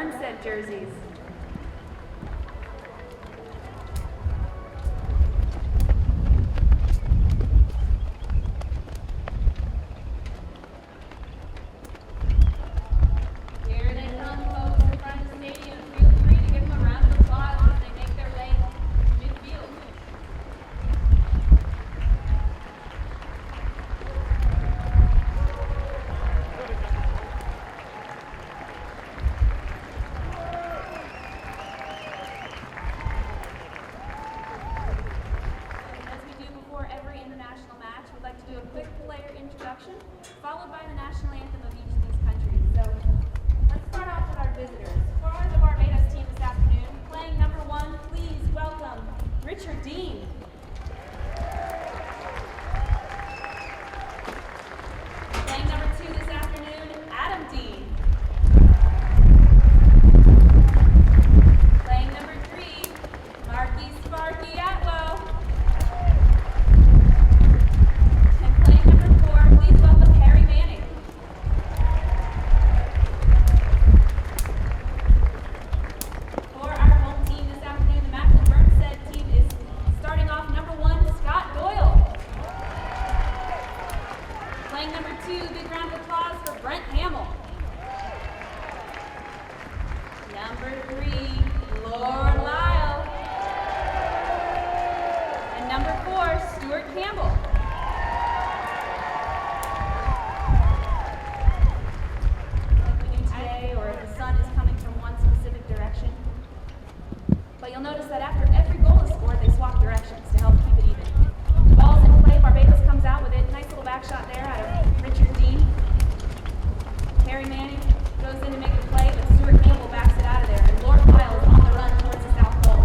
Burnstead jerseys. Here they come, folks, in front of the stadium. Feel free to give them a round of applause as they make their way to midfield. As we do before every international match, we'd like to do a quick player introduction, followed by the national anthem of each of these countries. So let's start off with our visitors. For the Barbados team this afternoon, playing number 1, please welcome Richard Dean. Playing number 2 this afternoon, Adam Dean. Playing number 3, Marky Sparky Atwell. And playing number 4, please welcome Harry Manning. For our home team this afternoon, the McLin Burnstead team is starting off number 1, Scott Doyle. Playing number 2, big round of applause for Brent Hamill. Number 3, Lord Lyle. And number 4, Stuart Campbell. Like we do today, or if the sun is coming from one specific direction. But you'll notice that after every goal is scored, they swap directions to help keep it even. The ball's in play, Barbados comes out with it. Nice little back shot there out of Richard Dean. Harry Manning goes in to make the play, but Stuart Campbell backs it out of there. And Lord Lyle is on the run towards the south goal.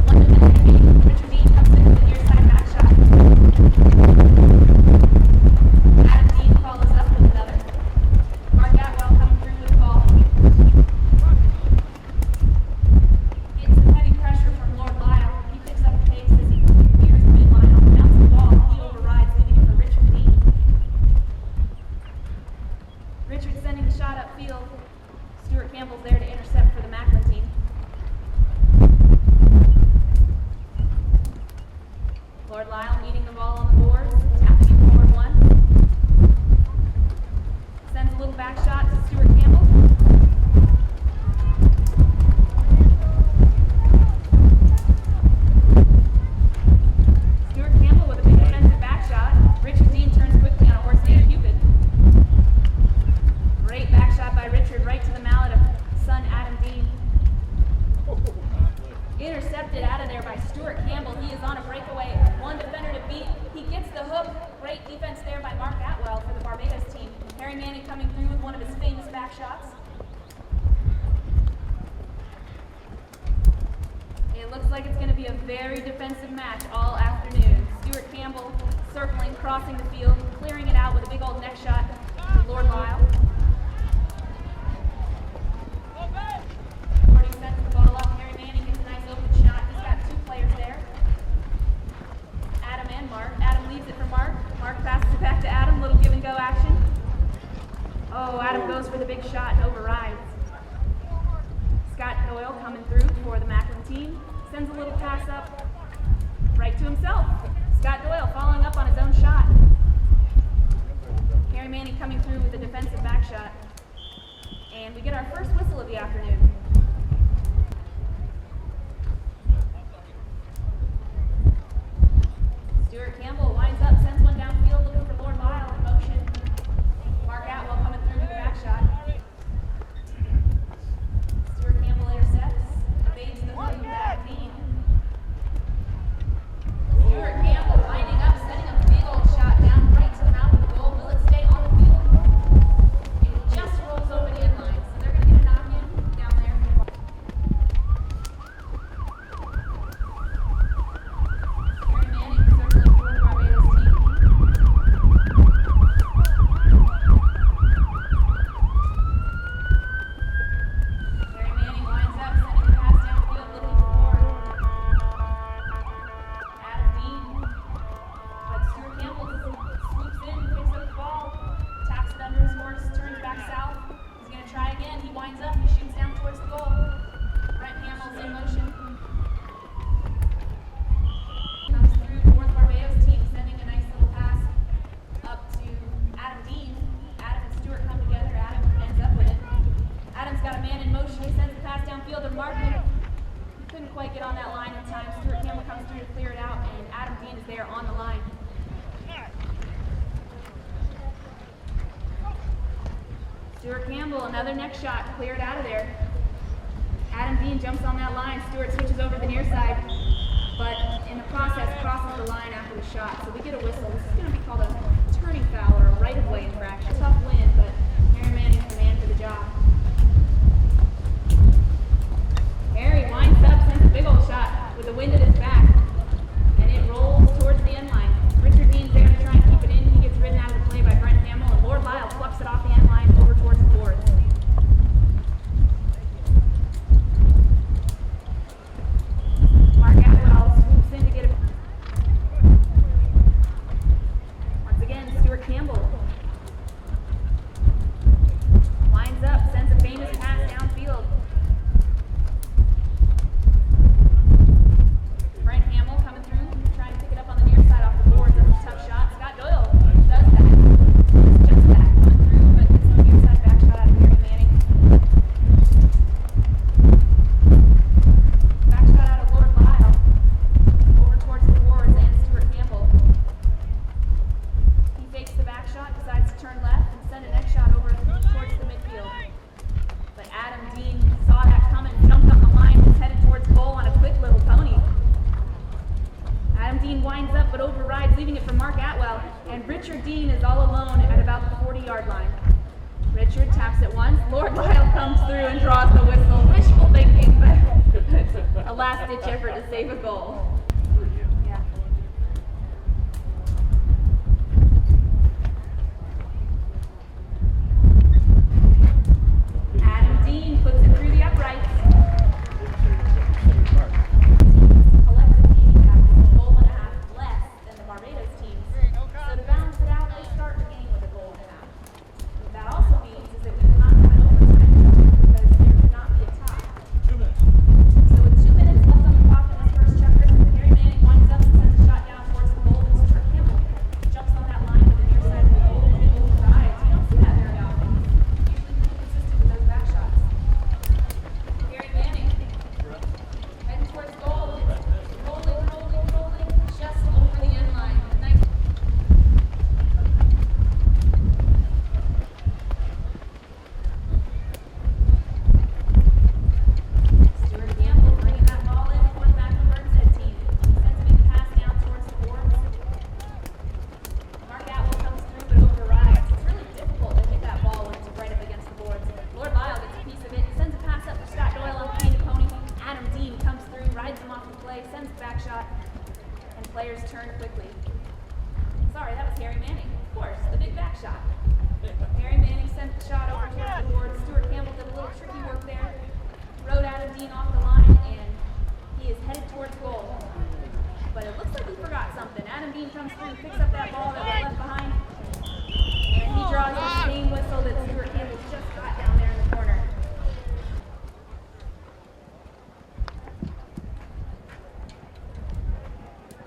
One defender, Richard Dean comes in with the near side back shot. Adam Dean follows up with another. Mark Atwell coming through with the ball. Getting some heavy pressure from Lord Lyle. He picks up the pace as he clears the midline off the bounce of the ball. He overrides, leaving it for Richard Dean. Richard sending the shot upfield. Stuart Campbell's there to intercept for the McLin team. Lord Lyle meeting the ball on the boards, tapping it forward 1. Sends a little back shot to Stuart Campbell. Stuart Campbell with a big defensive back shot. Richard Dean turns quickly on a horse named Cupid. Great back shot by Richard right to the mallet of son Adam Dean. Intercepted out of there by Stuart Campbell. He is on a breakaway. One defender to beat. He gets the hook. Great defense there by Mark Atwell for the Barbados team. Harry Manning coming through with one of his famous back shots. It looks like it's going to be a very defensive match all afternoon. Stuart Campbell circling, crossing the field, clearing it out with a big old neck shot to Lord Lyle. Already sets the ball up. Harry Manning gets a nice open shot. He's got 2 players there. Adam and Mark. Adam leaves it for Mark. Mark passes it back to Adam. Little give and go action. Oh, Adam goes for the big shot and overrides. Scott Doyle coming through for the McLin team. Sends a little pass up right to himself. Scott Doyle following up on his own shot. Harry Manning coming through with a defensive back shot. And we get our first whistle of the afternoon. Stuart Campbell winds up, sends one downfield, looking for Lord Lyle in motion. Mark Atwell coming through with a back shot. Stuart Campbell intercepts, evades the hook of that team. Stuart Campbell winding up, setting a big old shot down right to the mouth of the goal. Will it stay on the field? It just rolls over the inline, so they're going to get a knock in down there. there on the line. Stuart Campbell, another next shot, cleared out of there. Adam Dean jumps on that line. Stuart switches over the near side, but in the process crosses the line after the shot. So we get a whistle. This is going to be called a turning foul or a right-of-way infraction. Tough win, but Harry Manning's the man for the job. Harry winds up, sends a big old shot with the wind at his back, and it rolls towards the end line. Richard Dean's there to try and keep it in. He gets ridden out of the play by Brent Hamill, and Lord Lyle plucks it off the end line over towards the boards. Mark Atwell swoops in to get it. Once again, Stuart Campbell winds up, sends a famous pass downfield. Brent Hamill coming through, trying to pick it up on the near side off the boards. That's a tough shot. Scott Doyle does that. It's just that coming through, but it's a near side back shot out of Harry Manning. Back shot out of Lord Lyle. Over towards the boards and Stuart Campbell. He fakes the back shot, decides to turn left and send a next shot over towards the midfield. But Adam Dean saw that coming, jumped on the line, was headed towards goal on a quick little pony. Adam Dean winds up but overrides, leaving it for Mark Atwell, and Richard Dean is all alone at about the 40-yard line. Richard taps it once, Lord Lyle comes through and draws the whistle. Wishful thinking, but a last-ditch effort to save a goal. Yeah. Adam Dean puts it through the uprights. Collective handicap is a goal and a half less than the Barbados teams. So to balance it out, they start the game with a goal and a half. What that also means is that we will not have an overtime because there cannot be a tie. 2 minutes. So with 2 minutes left on the clock in this first chapter, Harry Manning winds up and sends a shot down towards the goal, and Stuart Campbell jumps on that line with the near side of the goal and it overrides. You don't see that very often. Usually pretty consistent with those back shots. Harry Manning heading towards goal. Rolling, just over the end line. Nice. Stuart Campbell bringing that ball in, going back to Burnshead team. He sends a big pass down towards the boards. Mark Atwell comes through but overrides. It's really difficult to hit that ball when it's right up against the boards. Lord Lyle gets a piece of it, sends a pass up for Scott Doyle on the painted pony. Adam Dean comes through, rides him off the play, sends a back shot, and players turn quickly. Sorry, that was Harry Manning. Of course, the big back shot. Harry Manning sent the shot over towards the board. Stuart Campbell did a little tricky work there. Rode Adam Dean off the line, and he is headed towards goal. But it looks like he forgot something. Adam Dean comes through, picks up that ball that was left behind, and he draws the same whistle that Stuart Campbell just got down there in the corner.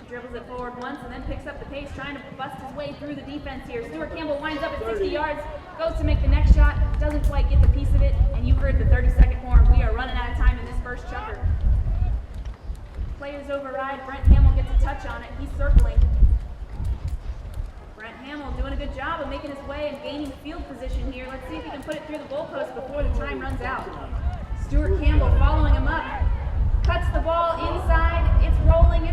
Dribbles it forward once and then picks up the pace, trying to bust his way through the defense here. Stuart Campbell winds up at 60 yards, goes to make the next shot, doesn't quite get the piece of it, and you heard the 30-second horn. We are running out of time in this first chucker. Players override. Brent Hamill gets a touch on it. He's circling. Brent Hamill doing a good job of making his way and gaining field position here. Let's see if he can put it through the goalpost before the time runs out. Stuart Campbell following him up. Cuts the ball inside. It's rolling,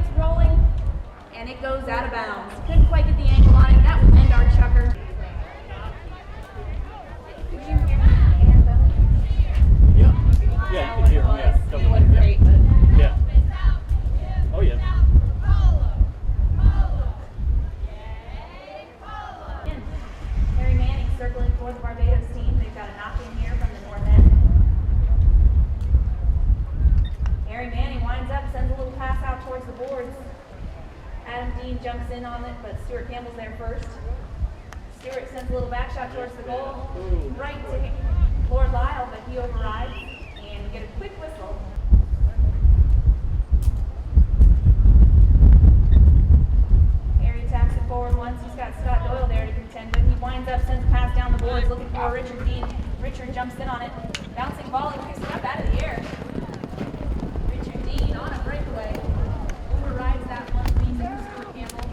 and it goes out of bounds. Couldn't quite get the angle on it. That will end our chucker. Did you hear the anthem? Yeah, you can hear him, yeah. It wasn't great, but Yeah. Oh, yeah. again, Harry Manning circling for the Barbados team. They've got a knock-in here from the north end. Harry Manning winds up, sends a little pass out towards the boards. Adam Dean jumps in on it, but Stuart Campbell's there first. Stuart sends a little back shot towards the goal, right to Lord Lyle, but he overrides, and we get a quick whistle. Harry taps it forward once. He's got Scott Doyle there to contend with. He winds up, sends a pass down the boards, looking for Richard Dean. Richard jumps in on it. Bouncing ball, he picks it up out of the air. Richard Dean on a breakaway. Overrides that one, leaves it to Stuart Campbell.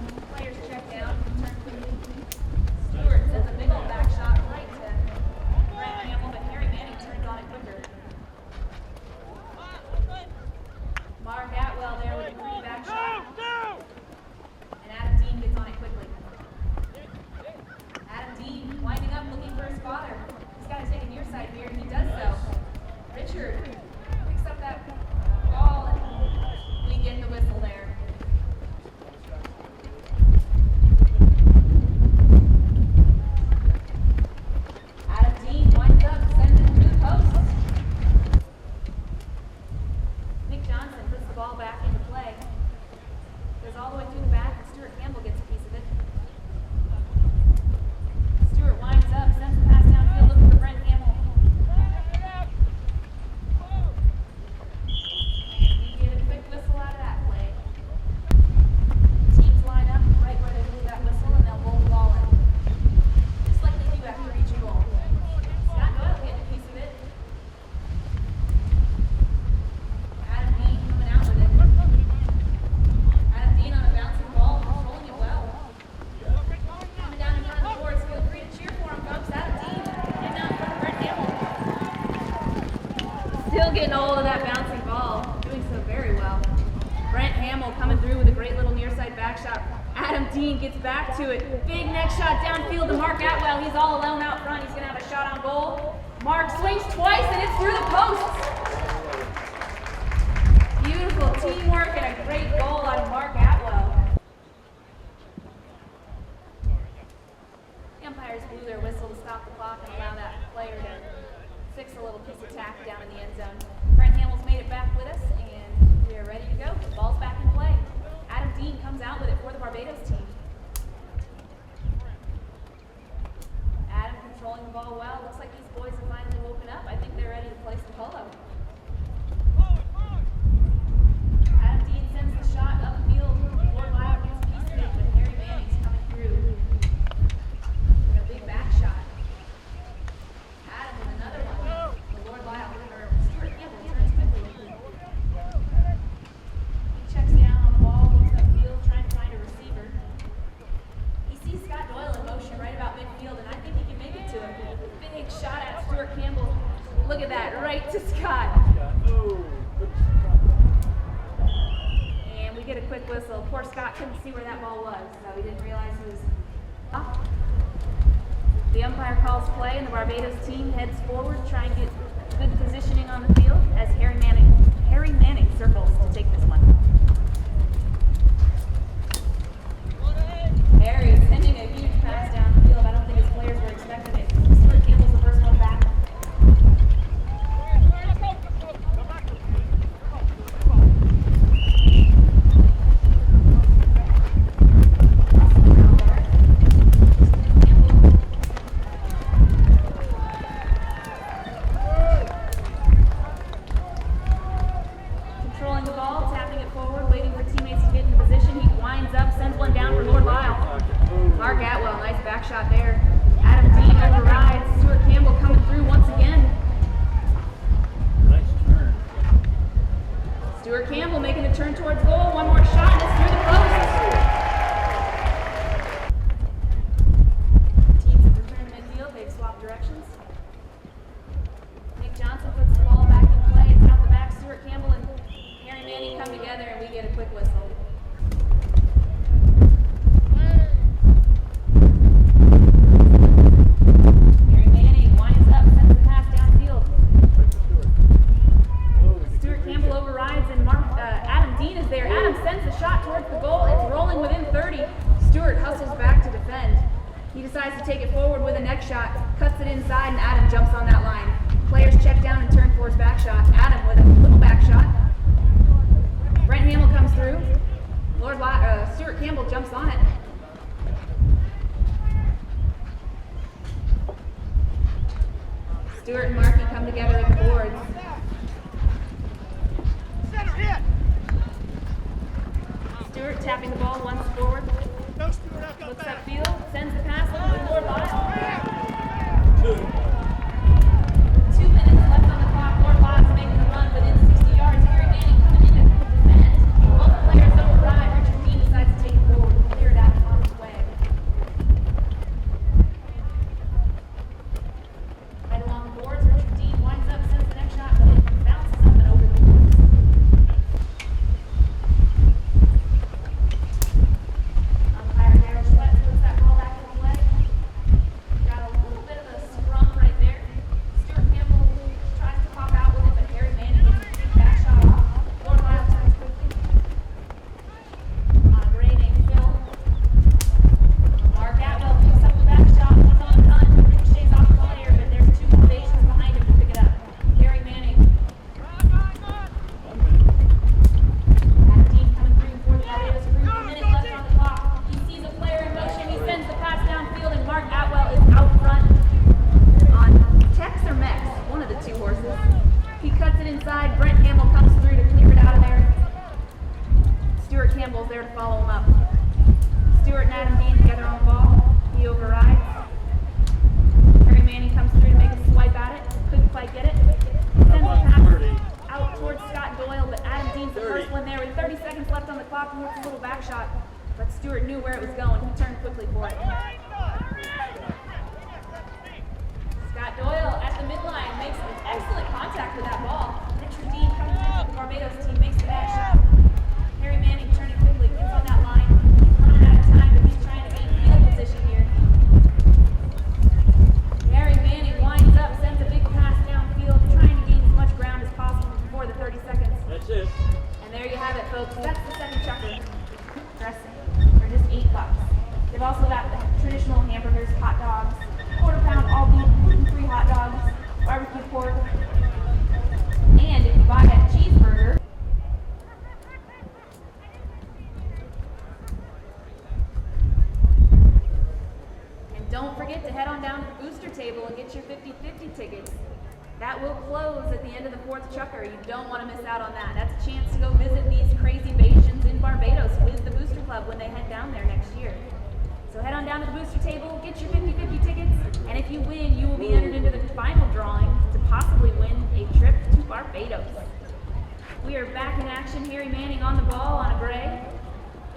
Dean gets back to it. Big next shot downfield to Mark Atwell. He's all alone out front. He's going to have a shot on goal. Mark swings twice and it's through the posts. Beautiful teamwork and a great goal out of Mark Atwell. The umpires blew their whistle to stop the clock and allow that player to fix a little piece of tack down in the end zone. Brent Hamill's made it back with us and we are ready to go. The ball's back in play. Adam Dean comes out with it for the Barbados team. Adam controlling the ball well. Looks like these boys have finally woken up. I think they're ready to play some polo. Adam Dean sends the shot upfield. Lord Lyle gets a piece of it, but Harry Manning's coming through. And a big back shot. Adam with another one. The Lord Lyle, or Stuart Campbell, turns quickly. He checks down on the ball, looks upfield, trying to find a receiver. He sees Scott Doyle in motion right about midfield, and I think he can make it to him. Big shot at Stuart Campbell. Look at that, right to Scott. And we get a quick whistle. Poor Scott couldn't see where that ball was, so he didn't realize he was off. The umpire calls play, and the Barbados team heads forward, trying to get good positioning on the field as Harry Manning circles to take this one. Harry sending a huge pass down the field. I don't think his players were expecting it. Stuart Campbell's the first one back. Controlling the ball, tapping it forward, waiting for teammates to get in position. He winds up, sends one down for Lord Lyle. Mark Atwell, nice back shot there. Adam Dean overrides. Stuart Campbell coming through once again. Nice turn. Stuart Campbell making a turn towards goal. One more shot, and it's through the post. Teams have returned to midfield. They've swapped directions. Nick Johnson puts the ball back in play. It's out the back. Stuart Campbell and Harry Manning come together, and we get a quick whistle. Harry Manning winds up, sends the pass downfield. Stuart Campbell overrides, and Adam Dean is there. Adam sends the shot towards the goal. It's rolling within 30. Stuart hustles back to defend. He decides to take it forward with a neck shot, cuts it inside, and Adam jumps on that line. Players check down and turn for his back shot. Adam with a little back shot. Brent Hamill comes through. Stuart Campbell jumps on it. Stuart and Markey come together at the boards. Stuart tapping the ball once forward. Looks upfield, sends the pass over to Lord Lyle. 2 minutes left on the clock. Lord Lyle's making the run within 60 yards. Harry Manning coming in to defend. Both players override. Richard Dean decides to take it forward and clear it out on his way. Right along the boards, Richard Dean winds up, sends the next shot, but it bounces up and over the boards. Umpire Darryl Schwetz puts that ball back in play. Got a little bit of a scrum right there. Stuart Campbell tries to pop out with it, but Harry Manning gets a big back shot off. Lord Lyle turns quickly. On a gray named Phil. Mark Atwell picks up the back shot. He's on the run. Ricochets off the player, but there's two ovations behind him to pick it up. Harry Manning. Adam Dean coming through for the Barbados crew. 1 minute left on the clock. He sees a player in motion. He sends the pass downfield, and Mark Atwell is out front on Tex or Mex, one of the two horses. He cuts it inside. Brent Hamill comes through to clear it out of there. Stuart Campbell's there to follow him up. Stuart and Adam Dean together on the ball. He overrides. Harry Manning comes through to make a swipe at it. Couldn't quite get it. Sends the pass out towards Scott Doyle, but Adam Dean's the first one there with 30 seconds left on the clock. He hits a little back shot, but Stuart knew where it was going. He turned quickly for it. Scott Doyle at the midline makes excellent contact with that ball. Richard Dean coming through for the Barbados team makes the back shot. Harry Manning turning quickly, gets on that line. He's running out of time, but also got the traditional hamburgers, hot dogs, quarter-pound all-beef gluten-free hot dogs, barbecue pork, and if you buy a cheeseburger, and don't forget to head on down to the booster table and get your 50/50 tickets. That will close at the end of the fourth chukker. You don't want to miss out on that. That's a chance to go visit these crazy Bayesians in Barbados with the Booster Club when they head down there next year. So head on down to the booster table, get your 50/50 tickets, and if you win, you will be entered into the final drawing to possibly win a trip to Barbados. We are back in action. Harry Manning on the ball on a gray,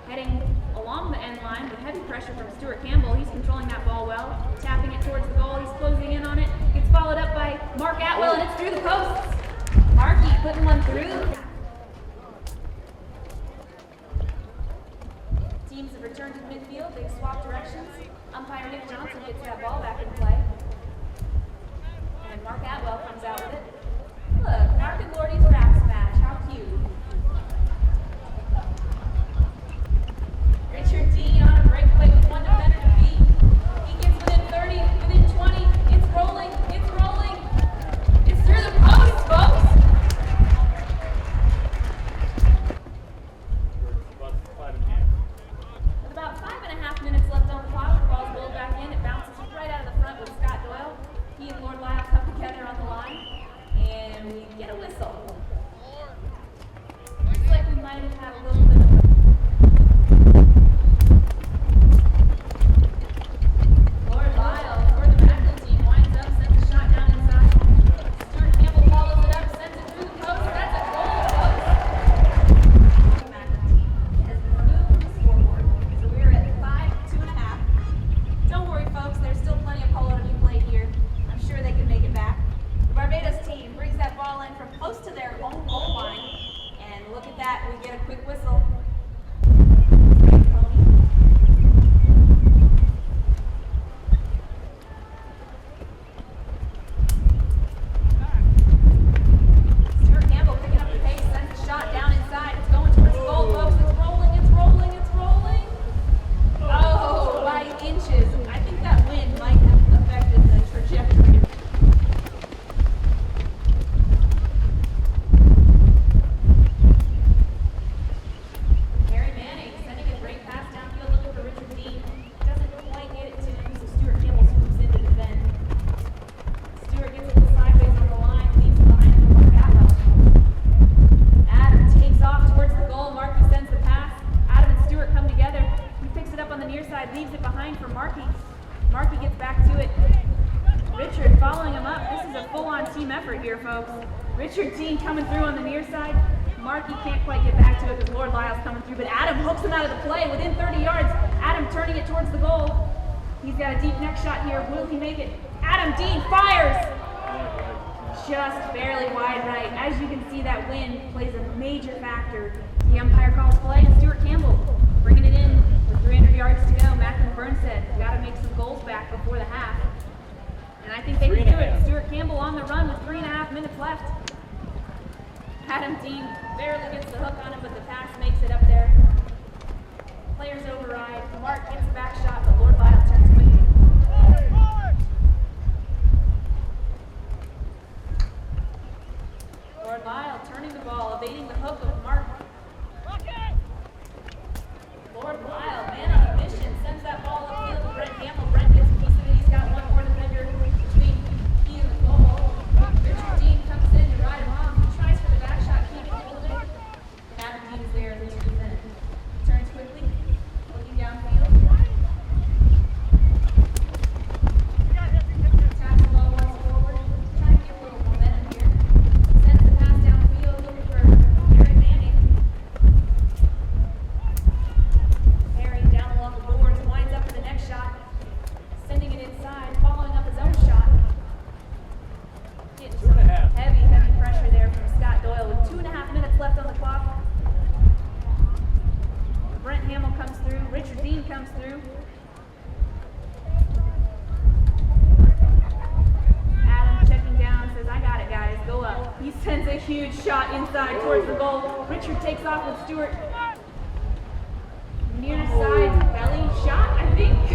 heading along the end line with heavy pressure from Stuart Campbell. He's controlling that ball well, tapping it towards the goal. He's closing in on it. Gets followed up by Mark Atwell, and it's through the posts. Markey putting one through. Teams have returned to midfield. They've swapped directions. Umpire Nick Johnson gets that ball back in play. And Mark Atwell comes out with it. Look, Mark and Lordy's raps match. How cute. Richard Dean on a breakaway with one defender to beat. He gets within 30, within 20. It's rolling, it's rolling. It's through the post, folks. With about 5.5 minutes left on the clock, the ball's rolled back in. It bounces right out of the front with Scott Doyle. He and Lord Lyle come together on the line, and we get a whistle. Looks like we might have had a little bit of Lord Lyle for the McLin team winds up, sends a shot down inside. Stuart Campbell follows it up, sends it through the post. That's a goal, folks. The McLin team has moved the scoreboard, so we're at 5-2.5. Don't worry, folks. There's still plenty of polo to be played here. I'm sure they can make it back. The Barbados team brings that ball in from close to their own goal line, and look at that. We get a quick whistle. Stuart Campbell picking up the pace, sends a shot down inside. It's going towards the goal, folks. It's rolling, it's rolling, it's rolling. Oh, by inches. I think that wind might have affected the trajectory. Harry Manning sending a great pass downfield looking for Richard Dean. Doesn't quite get it to him, so Stuart Campbell swoops in to defend. Stuart gets a little sideways on the line, leaves it behind him for Mark Atwell. Adam takes off towards the goal. Markey sends the pass. Adam and Stuart come together. He picks it up on the near side, leaves it behind for Markey. Markey gets back to it. Richard following him up. This is a full-on team effort here, folks. Richard Dean coming through on the near side. Markey can't quite get back to it because Lord Lyle's coming through, but Adam hooks him out of the play within 30 yards. Adam turning it towards the goal. He's got a deep neck shot here. Will he make it? Adam Dean fires! Just barely wide right. As you can see, that wind plays a major factor. The umpire calls play, and Stuart Campbell bringing it in with 300 yards to go. McLin Burnsett got to make some goals back before the half. And I think they can do it. Stuart Campbell on the run with 3.5 minutes left. Adam Dean barely gets the hook on him, but the pass makes it up there. Players override. Mark gets a back shot, but Lord Lyle turns quickly. Lord Lyle turning the ball, evading the hook of Mark. Lord Lyle, man on a mission, sends that ball upfield to Brent Hamill. Brent gets a piece of it. He's got one more defender between he and the goal. Richard Dean comes in to ride him off. He tries for the back shot, can't hold it. And Adam Dean is there in the 2 minutes. Turns quickly, looking downfield. Taps the ball once forward, trying to get a little momentum here. Sends the pass downfield, looking for Harry Manning. Harry down along the boards, winds up for the next shot, sending it inside, following up his own shot. Getting some heavy pressure there from Scott Doyle with 2.5 minutes left on the clock. Brent Hamill comes through, Richard Dean comes through. Adam checking down, says, I got it, guys, go up. He sends a huge shot inside towards the goal. Richard takes off with Stuart. Near side, belly shot, I think.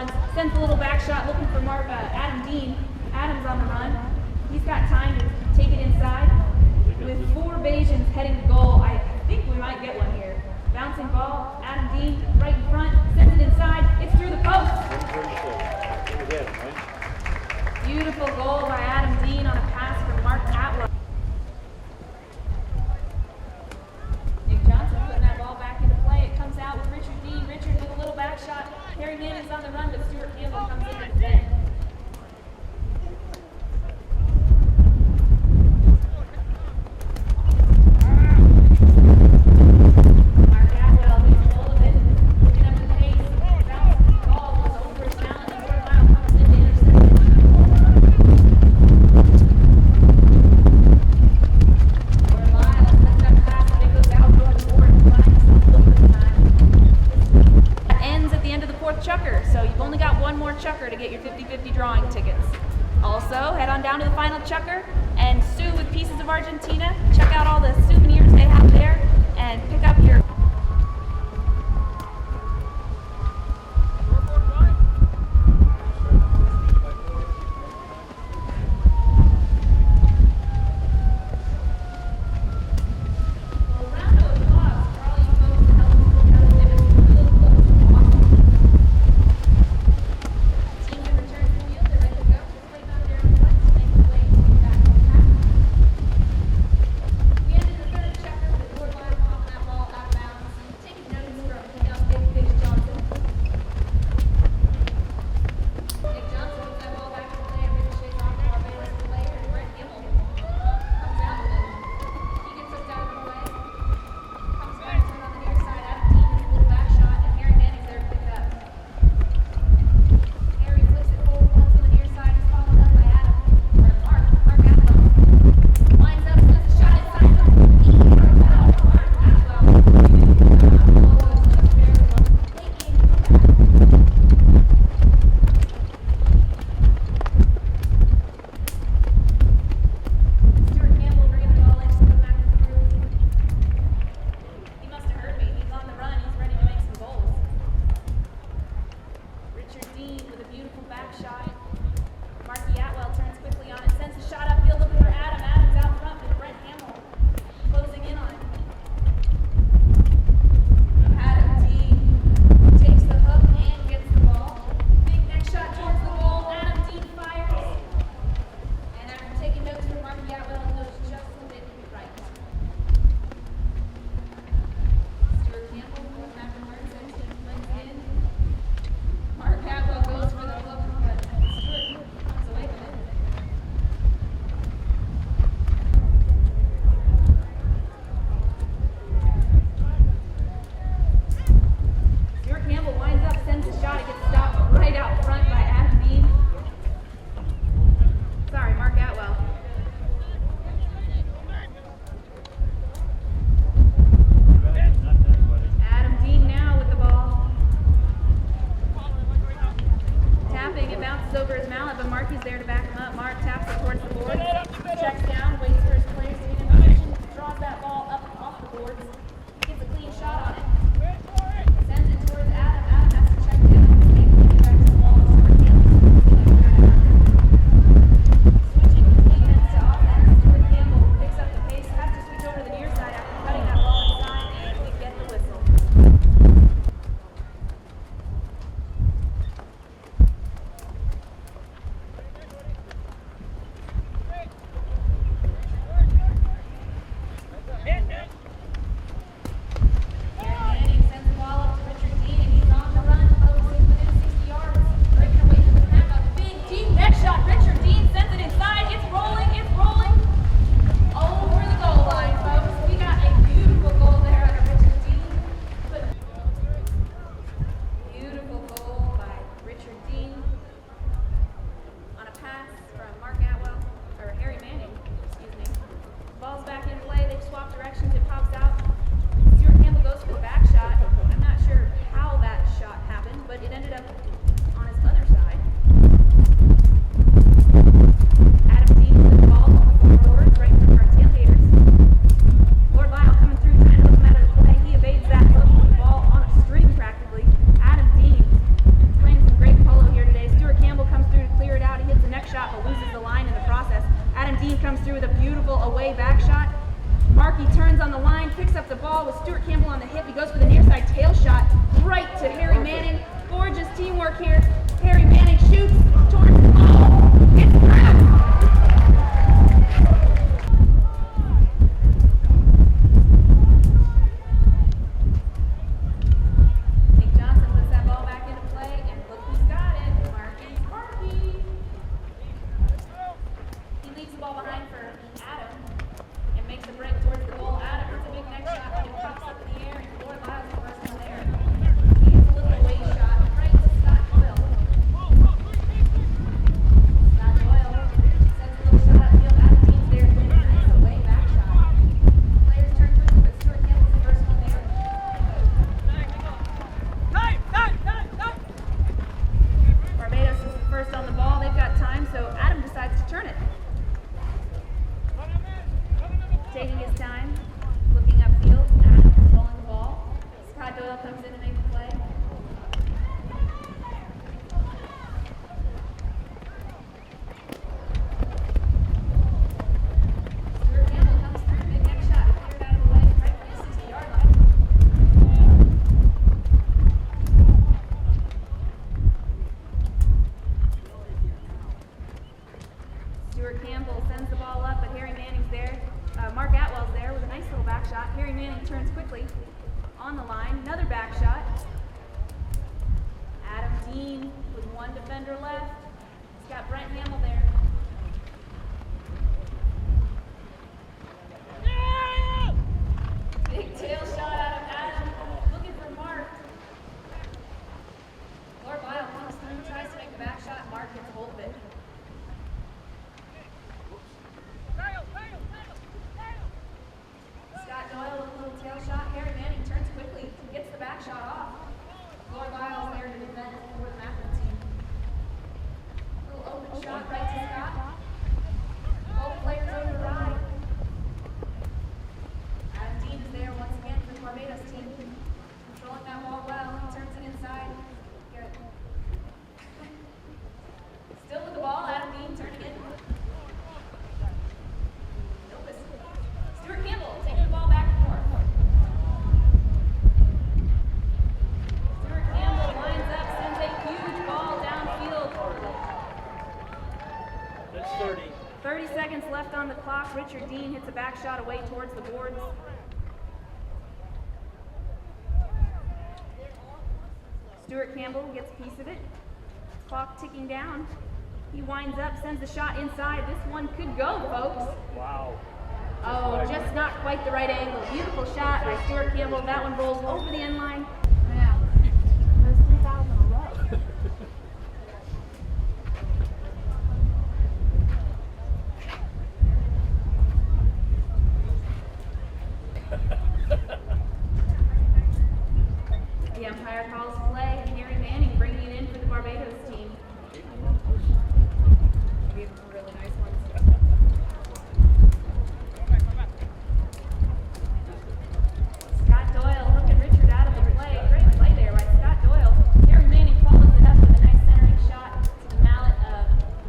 runs, sends a little back shot looking for Adam Dean. Adam's on the run. He's got time to take it inside. With 4 Bayesians heading to goal, I think we might get one here. Bouncing ball, Adam Dean right in front, sends it inside. It's through the post. Beautiful goal by Adam Dean on a pass from Mark Atwell. Nick Johnson putting that ball back into play. It comes out with Richard Dean. Richard with a little back shot. Harry Manning's on the run, but Stuart Campbell comes in to defend. Mark Atwell gets hold of it, picking up the pace. Bouncing the ball goes over his mallet, and Gordon Lyle comes in to intercept it. Gordon Lyle sends that pass, but it goes out going forward. That ends at the end of the 4th chukker, so you've only got one more chukker to get your 50-50 drawing tickets. Also, head on down to the final chukker and Sue with Pieces of Argentina. Check out all the souvenirs they have there and pick up your... Well, round of applause for all you folks that helped us look out of Nimitz. Awesome. Team have returned to the field. They're ready to go. Just waiting out there on the fence. Make the way back on pack. We ended the 3rd checker with Gordon Lyle popping that ball out of bounds. Taking notice from young Big Johnson. Nick Johnson puts that ball back in play and ricochets off the Barbados player, and Brett Gimmel comes out with it. He gets hooked out of the way. Comes back to it on the near side. Adam Dean with a little back shot, and Harry Manning's there to pick it up. Harry flips it forward once on the near side. He's followed up by Adam. Or Mark Atwell. Lines up, sends a shot inside. Mark Atwell. Ball goes just barely late game comeback. Stuart Campbell bringing the ball in, just come back to the group. He must have heard me. He's on the run. He's ready to make some goals. Richard Dean with a beautiful back shot. Marky Atwell turns quickly on it, sends a shot upfield looking for Adam. Adam's out front with Brent Hamill closing in on it. Adam Dean takes the hook and gets the ball. Big next shot towards the goal. Adam Dean fires. And after taking notes from Marky Atwell, he goes just a bit right. Stuart Campbell going back and works and blends in. Mark Atwell goes for the hook, but Stuart comes away with it. Stuart Campbell winds up, sends a shot. It gets stopped right out front by Adam Dean. Sorry, Mark Atwell. Adam Dean now with the ball. Tapping, it bounces over his mallet, but Marky's there to back him up. Mark taps it towards the boards, checks down, waits for his players to get in position, draws that ball up off the boards, gets a clean shot on it, sends it towards Adam. Adam has to check down, take it back to the wall, Stuart Campbell. Switching from defense to offense, Stuart Campbell picks up the pace, has to switch over to the near side after cutting that ball inside, and we get the whistle. Harry away back shot. Markey turns on the line, picks up the ball with Stuart Campbell on the hip. He goes for the near side tail shot right to Harry Manning. Gorgeous teamwork here. Harry Manning shoots towards the ball. It's through. Taking his time, looking upfield, Adam controlling the ball. Scott Doyle comes in to make the play. Stuart Campbell comes through, big next shot, cleared out of the way, right for the 60-yard line. Stuart Campbell sends the ball up, but Harry Manning's there. Mark Atwell's there with a nice little back shot. Harry Manning turns quickly on the line. Another back shot. Adam Dean with one defender left. He's got Brent Hamill there. Big tail shot out of Adam. Looking for Mark. Lord Lyle comes through, tries to make the back shot. Mark gets a hold of it. Scott Doyle with a little tail shot. Harry Manning turns quickly, gets the back shot off. Lord Lyle's there to defend for the McLin team. Little open shot right to Scott. Both players over the ride. Adam Dean is there once again for the Barbados team. Controlling that ball well. He turns it inside. Still with the ball, Adam Dean turning it. Stuart Campbell taking the ball back and forth. Stuart Campbell lines up, sends a huge ball downfield. That's 30. 30 seconds left on the clock. Richard Dean hits a back shot away towards the boards. Stuart Campbell gets a piece of it. Clock ticking down. He winds up, sends the shot inside. This one could go, folks. Wow. Oh, just not quite the right angle. Beautiful shot by Stuart Campbell. That one rolls over the end line. Yeah. There's 3,000 in a row. The umpire calls play, and Harry Manning bringing it in for the Barbados team. We have some really nice ones. Scott Doyle hooking Richard out of the play. Great play there by Scott Doyle. Harry Manning follows it up with a nice centering shot to the mallet of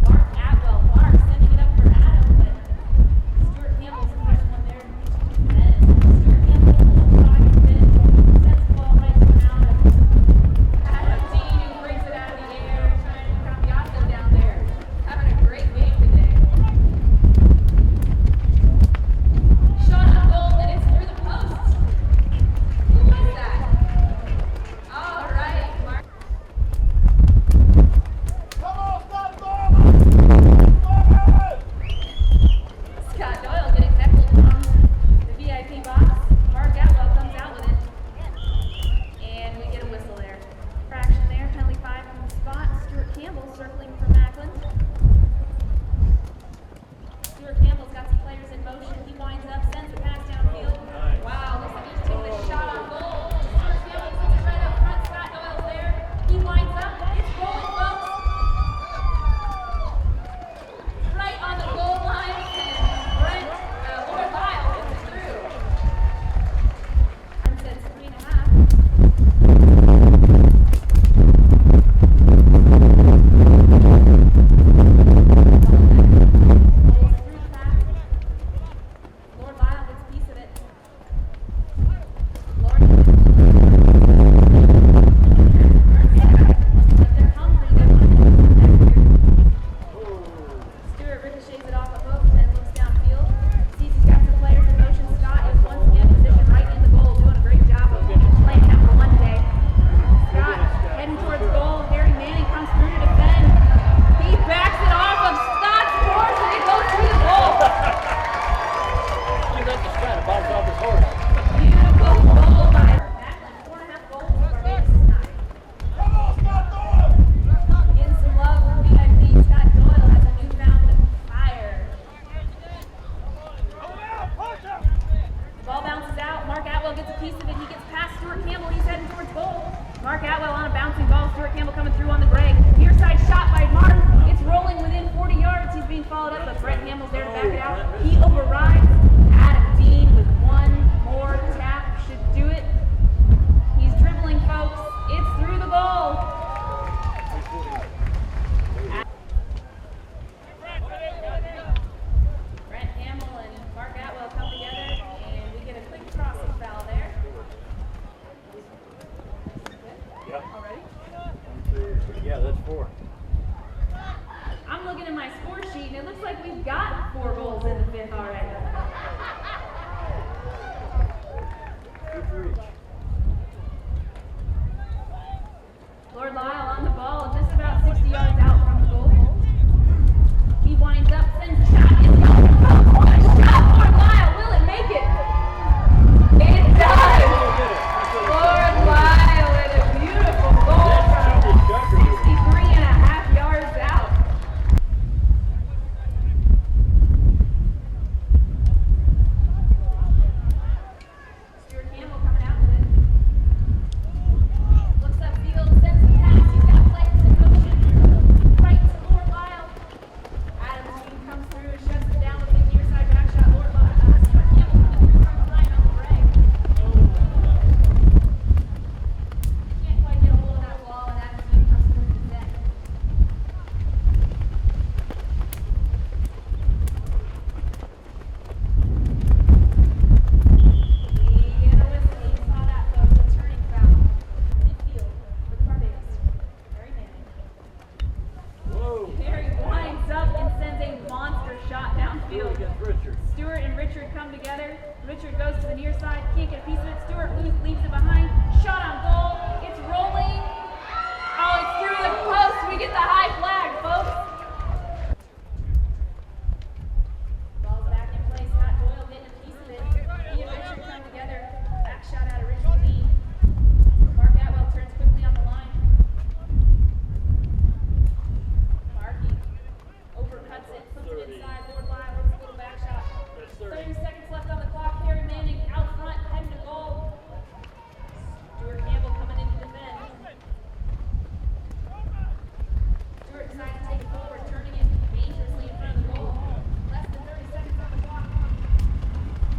Mark Atwell. Mark sending it up for Adam, but Stuart Campbell's the first one there. Stuart Campbell, sends the ball right to the mallet of Adam Dean, who brings it out of the air, trying to Cambiato down there. Having a great game today. Shot on goal, and it's through the post. Who was that? All right, Mark. Scott Doyle getting tackled from the VIP box. Mark Atwell comes out with it. And we get a whistle there. Fraction there, penalty 5 from the spot. Stuart Campbell circling for McLin. Stuart Campbell's got some players in motion. He winds up, sends the pass downfield. Nice. Wow, looks like he's taking a shot on goal. Stuart Campbell puts it right up front. Scott Doyle's there. He winds up. It's rolling, folks. Right on the goal line. And Lord Lyle gets it through. And says 3.5. 4. I'm looking at my score sheet, and it looks like we've got 4 goals in the 5th already. Good for each. Lord Lyle on the ball, just about 60 yards out from the goal. He winds up, sends a shot. It's going. Oh, what a shot! Lord Lyle, will it make it? It does! Lord Lyle with a beautiful goal from 63 and a half yards out. Stuart Campbell coming out with it. Looks upfield, sends the pass. He's got players in motion. Right to Lord Lyle. Adams team comes through and shuts it down with a big near side back shot. Lord Lyle, Stuart Campbell coming through from behind on the break. Can't quite get a hold of that ball, and Adams team comes through to defend. He hit a whistle. You saw that, folks. A turning foul. Midfield for the Barbados. Harry Manning. Whoa. Harry winds up and sends a monster shot Field downfield. against Richard. Stewart and Richard come together. Richard goes to the near side, can't get a piece of it. Stewart leaves it behind. Shot on goal. It's rolling. Oh, it's through the post. We get the high flag, folks. Ball's back in play. Scott Doyle getting a piece of it. He and Richard come together. Back shot out of Richard Dean. Mark Atwell turns quickly on the line. Markey overcuts it, puts it inside. Lord Lyle hits a little back shot. That's 30 seconds left on the clock. Harry Manning out front, heading to goal. Stuart Campbell coming in to defend. Stuart decides to take it forward, turning it dangerously in front of the goal. Less than 30 seconds on the clock.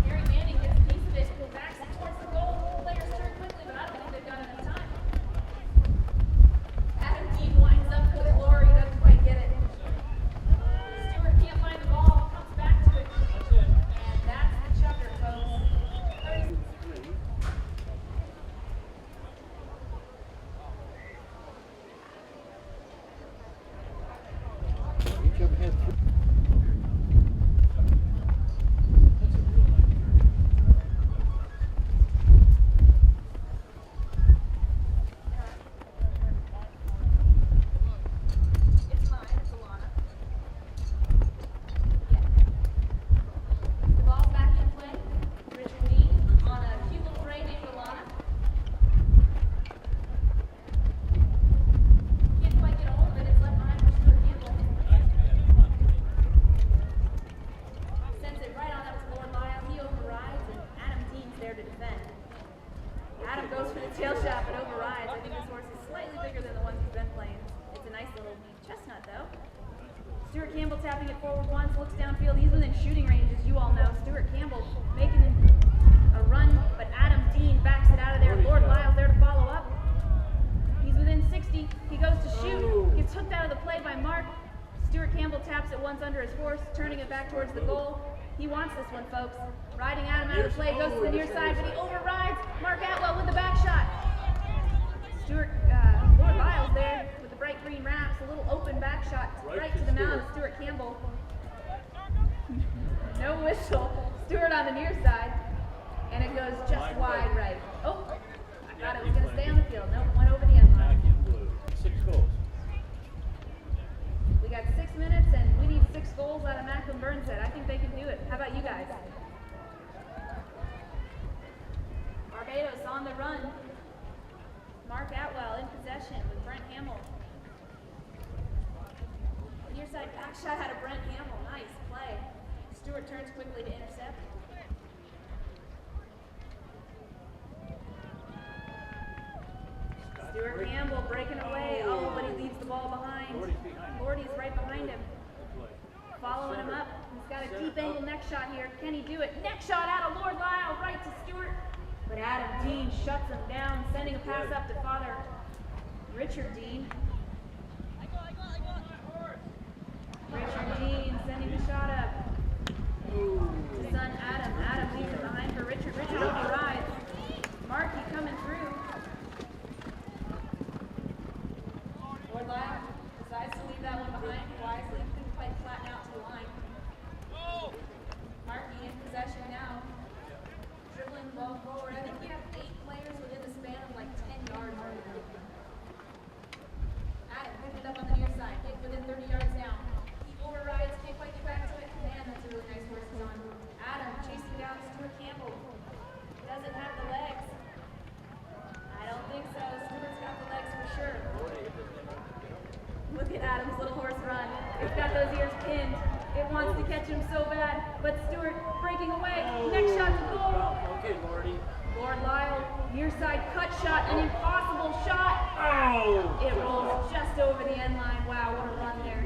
Harry Manning gets a piece of it, backs it towards the goal. Players turn quickly, but I don't think they've got enough time. Adam Dean winds up for the glory, doesn't quite get it. Stewart can't find the ball, comes back to it. That's it. And that's the chucker, folks. 30 Each of them has 3. It's mine, it's Alana. Yeah. The ball's back in play. Richard Dean on a cute little ray named Alana. Can't quite get a hold of it. It's left behind for Stuart Campbell. Sends it right on up to Lord Lyle. He overrides, and Adam Dean's there to defend. Adam goes for the tail shot, but overrides. I think this horse is slightly bigger than the ones he's been playing. It's a nice little chestnut, though. Stuart Campbell tapping it forward once, looks downfield. He's within shooting range, as you all know. Stuart Campbell making a run, but Adam Dean backs it out of there. Lord Lyle's there to follow up. He's within 60. He goes to shoot. Gets hooked out of the play by Mark. Stuart Campbell taps it once under his horse, turning it back towards the goal. He wants this one, folks. Riding Adam out of the play, goes to the near side, but he overrides. Mark Atwell with the back shot. Lord Lyle's there with the bright green wraps, a little open back shot right to the mound of Stuart Campbell. No whistle. Stuart on the near side, and it goes just wide right. Oh, I thought it was going to stay on the field. Nope, went over the end line. Back in blue. 6 goals. We got 6 minutes, and we need 6 goals out of McLin Burnshead. I think they can do it. How about you guys? Barbados on the run. Mark Atwell in possession with Brent Hamill. Near side back shot out of Brent Hamill. Nice play. Stewart turns quickly to intercept. Stuart Campbell breaking away. Oh, but he leaves the ball behind. Lordy's right behind him. Following him up. He's got a deep angle neck shot here. Can he do it? Neck shot out of Lord Lyle, right to Stewart. But Adam Dean shuts him down, sending a pass up to Father Richard Dean. Richard Dean sending the shot up to son Adam. Adam leaves it behind for Richard. Richard overrides. Markey coming through. Lord Lyle Bryant wisely couldn't quite flatten out to the line. Markey in possession now. Dribbling the ball forward. I think we have 8 players within the span of like 10 yards right now. Adam picking it up on the near side. Get within 30 yards now. He overrides, can't quite get back to it. Man, that's a really nice horse he's on. Adam chasing down Stuart Campbell. Doesn't have the legs. I don't think so. Stuart's got the legs for sure. Look at Adam's little horse run. It's got those ears pinned. It wants to catch him so bad, but Stuart breaking away. Next shot to goal. Okay, Lordy. Lord Lyle, near side cut shot, an impossible shot. Oh! It rolls just over the end line. Wow, what a run there.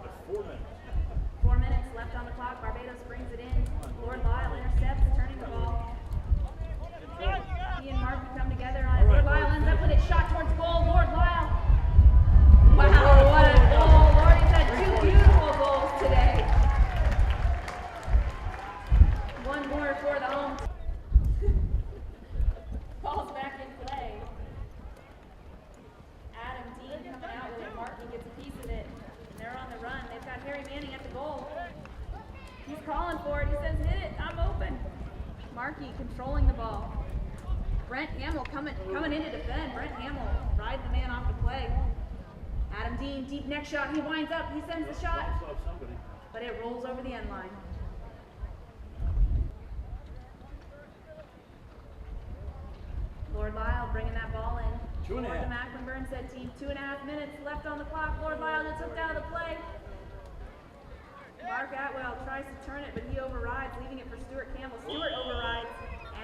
That's 4 minutes. 4 minutes left on the clock. Barbados brings it in. Lord Lyle intercepts, turning the ball. He and Markey come together on it. Lord Lyle ends up with it, shot towards goal. Lord Lyle. Wow, what a goal. Lordy's had 2 beautiful goals today. One more for the home. Ball's back in play. Adam Dean coming out with it. Markey gets a piece of it. And they're on the run. They've got Harry Manning at the goal. He's calling for it. He says, hit it. I'm open. Markey controlling the ball. Brent Hamill coming in to defend. Brent Hamill rides the man off the play. Adam Dean, deep neck shot. He winds up. He sends the shot. But it rolls over the end line. Lord Lyle bringing that ball in. 2.5. For the McLin Burnset team. 2.5 minutes left on the clock. Lord Lyle gets hooked out of the play. Mark Atwell tries to turn it, but he overrides, leaving it for Stuart Campbell. Stuart overrides,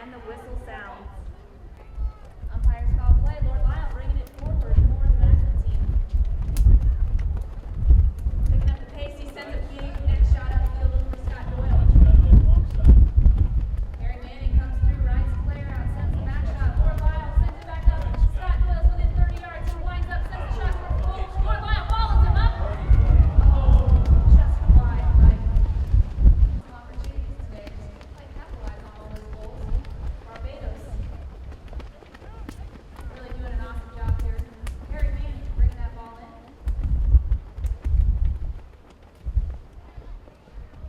and the whistle sounds. Umpires call play. Lord Lyle bringing it forward for the McLin team. Picking up the pace, he sends a big next shot up the field over Scott Doyle. Harry Manning comes through, rides the player out, sends the back shot. Lord Lyle sends it back up. Scott Doyle's within 30 yards. He winds up, sends the shot for the goal. Lord Lyle follows him up. Oh, just wide, right? Some opportunities today. Just quite capitalize on all those goals. Barbados really doing an awesome job here. Harry Manning bringing that ball in.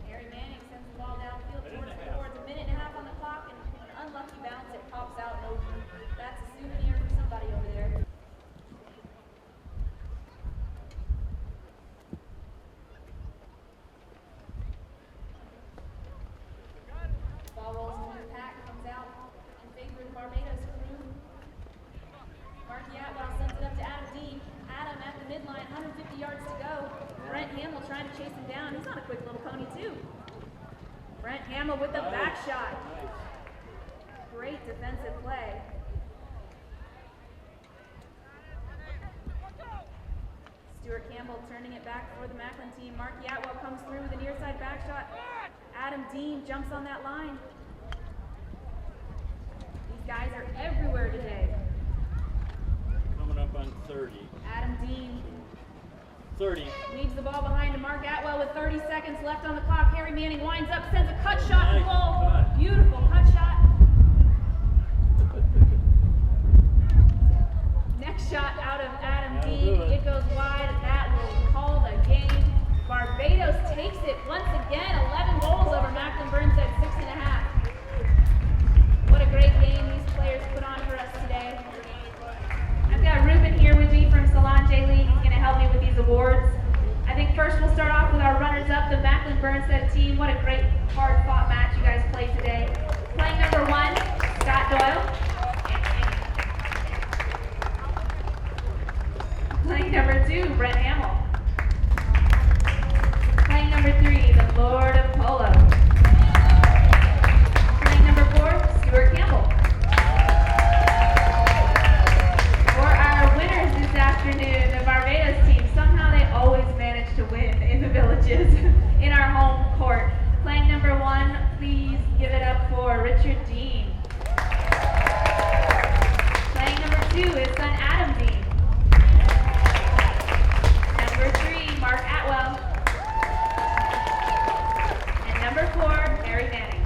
Harry Manning sends the ball downfield towards the boards. A minute and a half on the clock, and an unlucky bounce, it pops out and over. That's a souvenir for somebody over there. Ball rolls into the pack, comes out in favor of the Barbados crew. Markey Atwell sends it up to Adam Dean. Adam at the midline, 150 yards to go. Brent Hamill trying to chase him down. He's on a quick little pony too. Brent Hamill with the back shot. Great defensive play. Stuart Campbell turning it back for the McLin team. Markey Atwell comes through with a near side back shot. Adam Dean jumps on that line. These guys are everywhere today. Coming up on 30. Adam Dean 30. leaves the ball behind to Mark Atwell with 30 seconds left on the clock. Harry Manning winds up, sends a cut shot to goal. Nice. Beautiful cut shot. Next shot out of Adam Dean. It goes wide, and that will call the game. Barbados takes it once again. 11 goals over McLin Burnset, 6.5. What a great game these players put on for us today. I've got Ruben here with me from Solange League. He's going to help me with these awards. I think first we'll start off with our runners-up, the McLin Burnset team. What a great, hard-fought match you guys played today. Playing number 1, Scott Doyle. Playing number 2, Brent Hamill. Playing number 3, the Lord of Polo. Playing number 4, Stuart Campbell. For our winners this afternoon, the Barbados team, somehow they always manage to win in the Villages in our home court. Playing number 1, please give it up for Richard Dean. Playing number 2 is son Adam Dean. Number 3, Mark Atwell. And number 4, Harry Manning.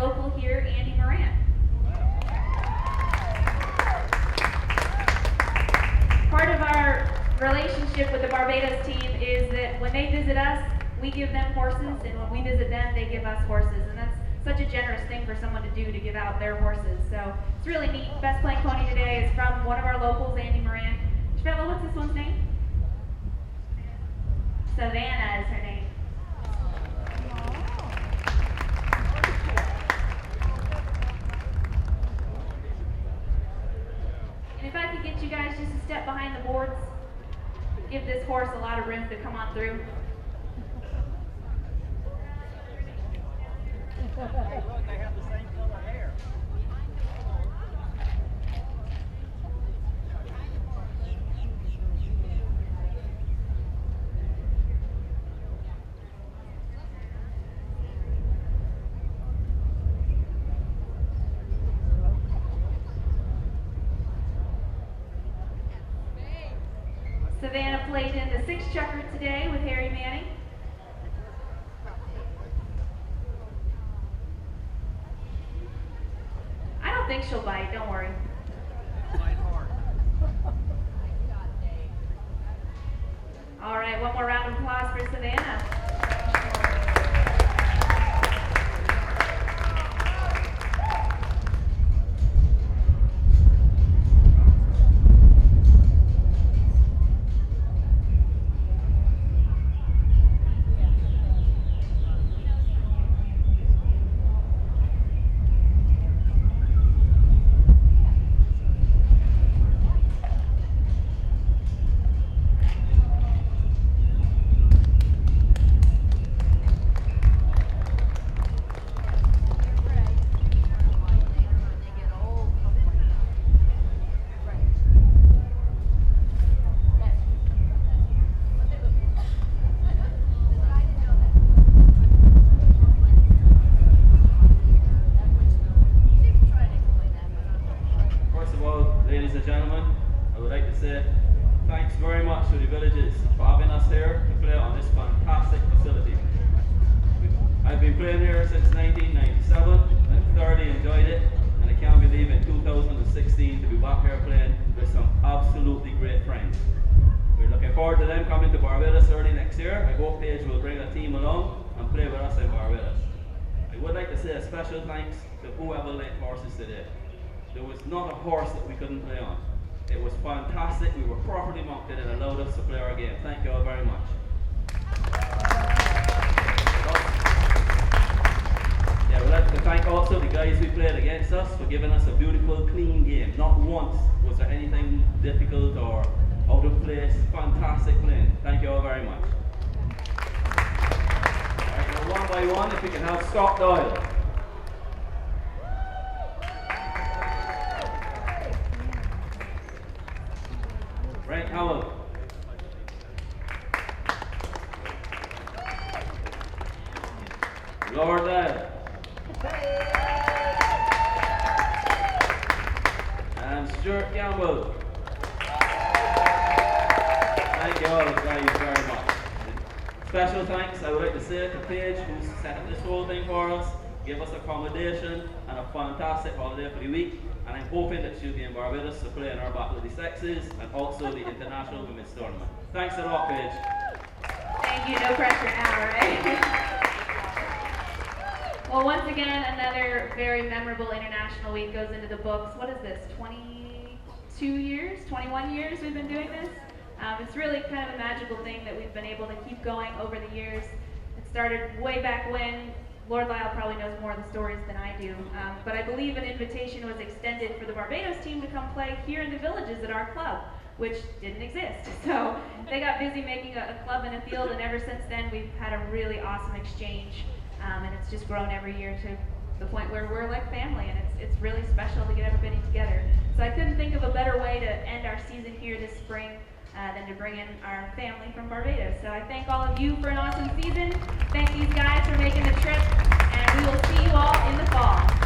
local here, Andy Moran. Part of our relationship with the Barbados team is that when they visit us, we give them horses, and when we visit them, they give us horses. And that's such a generous thing for someone to do, to give out their horses. So it's really neat. Best playing pony today is from one of our locals, Andy Moran. Trevella, what's this one's name? Savannah is her name. And if I could get you guys just a step behind the boards, give this horse a lot of room to come on through. Hey, look, they have the same color hair. Savannah played in the 6 chucker today with Harry Manning. I don't think she'll bite, don't worry. All right, one more round of applause for Savannah. Ladies and gentlemen, I would like to say thanks very much to the Villages for having us here to play on this fantastic facility. I've been playing here since 1997. I've thoroughly enjoyed it, and I can't believe in 2016 to be back here playing with some absolutely great friends. We're looking forward to them coming to Barbados early next year. I hope Paige will bring a team along and play with us in Barbados. I would like to say a special thanks to whoever lent horses today. There was not a horse that we couldn't play on. It was fantastic. We were properly mounted and allowed us to play our game. Thank you all very much. Yeah, we'd like to thank also the guys who played against us for giving us a beautiful, clean game. Not once was there anything difficult or out of place. Fantastic playing. Thank you all very much. All right, now one by one, if we can have Scott Doyle. Frank Howell. Lord Dale. And Stuart Campbell. Thank you all guys very much. Special thanks I would like to say to Paige, who's set up this whole thing for us, gave us accommodation and a fantastic holiday for the week. And I'm hoping that she'll be in Barbados to play in our Battle of the Sexes and also the International Women's Tournament. Thanks a lot, Paige. Thank you, no pressure now, right? Well, once again, another very memorable international week goes into the books. What is this, 22 years, 21 years we've been doing this? It's really kind of a magical thing that we've been able to keep going over the years. It started way back when. Lord Lyle probably knows more of the stories than I do, but I believe an invitation was extended for the Barbados team to come play here in the Villages at our club, which didn't exist. So they got busy making a club and a field, and ever since then we've had a really awesome exchange, and it's just grown every year to the point where we're like family, and it's really special to get everybody together. So I couldn't think of a better way to end our season here this spring than to bring in our family from Barbados. So I thank all of you for an awesome season. Thank these guys for making the trip, and we will see you all in the fall.